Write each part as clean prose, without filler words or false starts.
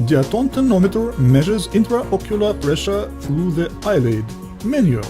Diaton Tonometer measures intraocular pressure through the eyelid. Manual.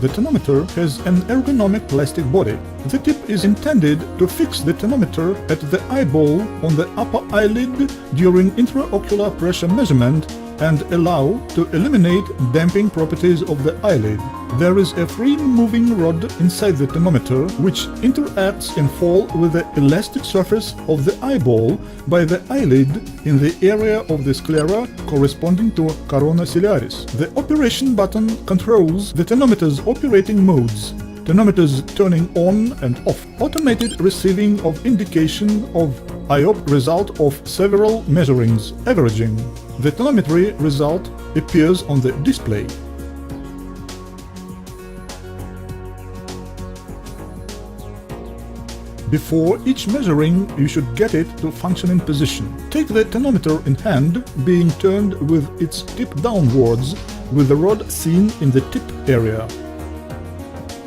The tonometer has an ergonomic plastic body. The tip is intended to fix the tonometer at the eyeball on the upper eyelid during intraocular pressure measurement and allow to eliminate damping properties of the eyelid. There is a free-moving rod inside the tonometer which interacts and fall with the elastic surface of the eyeball by the eyelid in the area of the sclera corresponding to corona ciliaris. The operation button controls the tonometer's operating modes: tonometers turning on and off, automated receiving of indication of IOP result of several measurings, averaging. The tonometry result appears on the display. Before each measuring, you should get it to functioning position. Take the tonometer in hand, being turned with its tip downwards, with the rod seen in the tip area.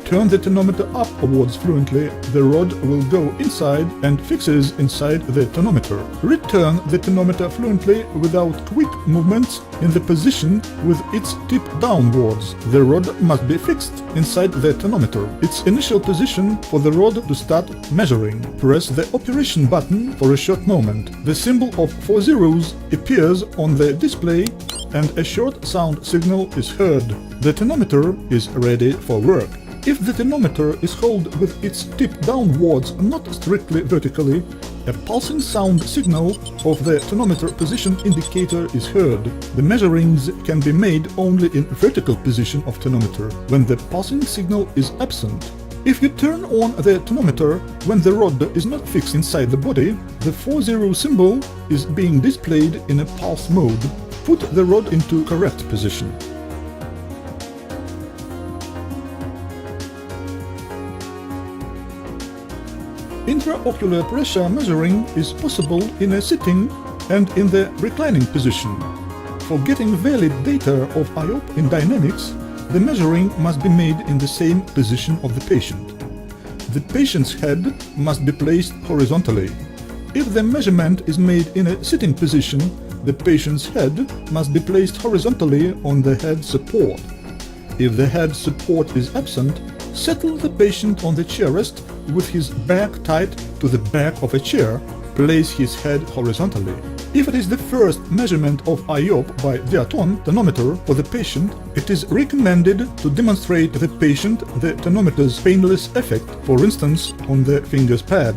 Turn the tonometer upwards fluently, the rod will go inside and fixes inside the tonometer. Return the tonometer fluently without quick movements in the position with its tip downwards. The rod must be fixed inside the tonometer. Its initial position for the rod to start measuring. Press the operation button for a short moment. The symbol of 4 zeros appears on the display and a short sound signal is heard. The tonometer is ready for work. If the tonometer is held with its tip downwards, not strictly vertically, a pulsing sound signal of the tonometer position indicator is heard. The measurings can be made only in vertical position of tonometer, when the pulsing signal is absent. If you turn on the tonometer when the rod is not fixed inside the body, the 4-0 symbol is being displayed in a pulse mode. Put the rod into correct position. Intraocular pressure measuring is possible in a sitting and in the reclining position. For getting valid data of IOP in dynamics, the measuring must be made in the same position of the patient. The patient's head must be placed horizontally. If the measurement is made in a sitting position, the patient's head must be placed horizontally on the head support. If the head support is absent, settle the patient on the chair rest with his back tied to the back of a chair. Place his head horizontally. If it is the first measurement of IOP by Diaton Tonometer for the patient, it is recommended to demonstrate to the patient the tonometer's painless effect, for instance on the finger's pad.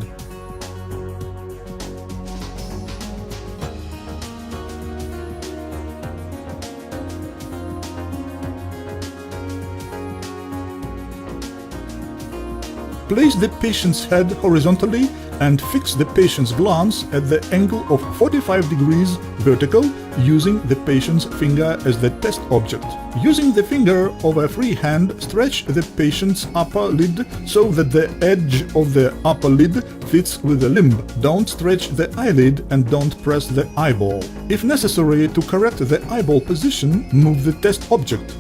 Place the patient's head horizontally and fix the patient's glance at the angle of 45 degrees vertical using the patient's finger as the test object. Using the finger of a free hand, stretch the patient's upper lid so that the edge of the upper lid fits with the limb. Don't stretch the eyelid and don't press the eyeball. If necessary to correct the eyeball position, move the test object.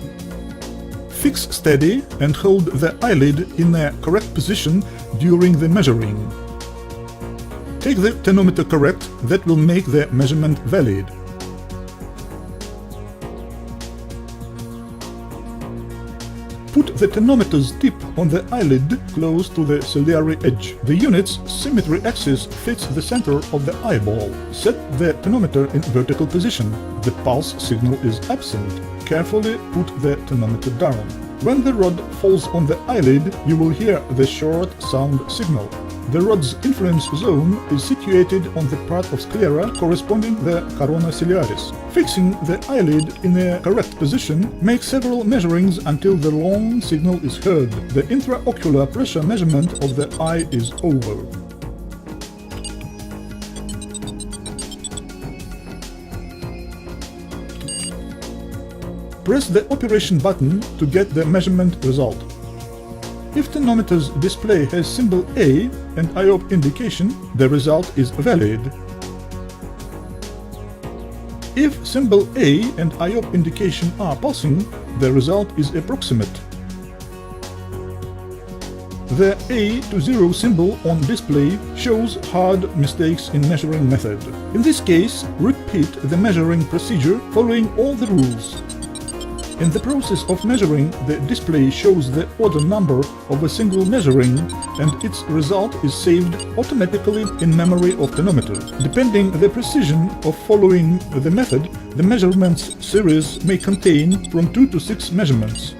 Fix steady and hold the eyelid in a correct position during the measuring. Take the tonometer correct, that will make the measurement valid. Put the tonometer's tip on the eyelid close to the ciliary edge. The unit's symmetry axis fits the center of the eyeball. Set the tonometer in vertical position. The pulse signal is absent. Carefully put the tonometer down. When the rod falls on the eyelid, you will hear the short sound signal. The rod's influence zone is situated on the part of sclera corresponding to the corona ciliaris. Fixing the eyelid in a correct position, make several measurings until the long signal is heard. The intraocular pressure measurement of the eye is over. Press the operation button to get the measurement result. If tonometer's display has symbol A and IOP indication, the result is valid. If symbol A and IOP indication are pulsing, the result is approximate. The A to 0 symbol on display shows hard mistakes in measuring method. In this case, repeat the measuring procedure following all the rules. In the process of measuring, the display shows the order number of a single measuring, and its result is saved automatically in memory of tonometer. Depending the precision of following the method, the measurements series may contain from 2 to 6 measurements.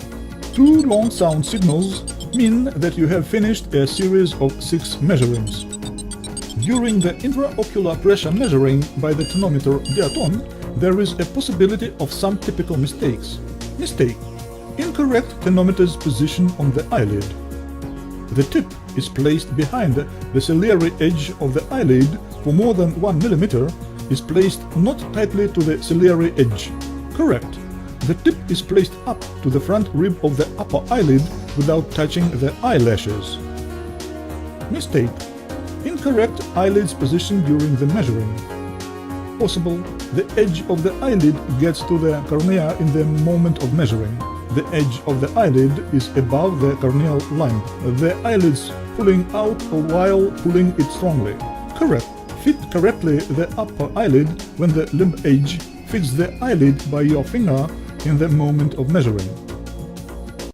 2 long sound signals mean that you have finished a series of 6 measurements. During the intraocular pressure measuring by the tonometer Diaton, there is a possibility of some typical mistakes. Mistake: incorrect tonometer's position on the eyelid. The tip is placed behind the ciliary edge of the eyelid for more than 1 mm, is placed not tightly to the ciliary edge. Correct. The tip is placed up to the front rib of the upper eyelid without touching the eyelashes. Mistake: incorrect eyelid's position during the measuring. Possible: the edge of the eyelid gets to the cornea in the moment of measuring. The edge of the eyelid is above the corneal line. The eyelid's pulling out while pulling it strongly. Correct. Fit correctly the upper eyelid when the limb edge fits the eyelid by your finger in the moment of measuring.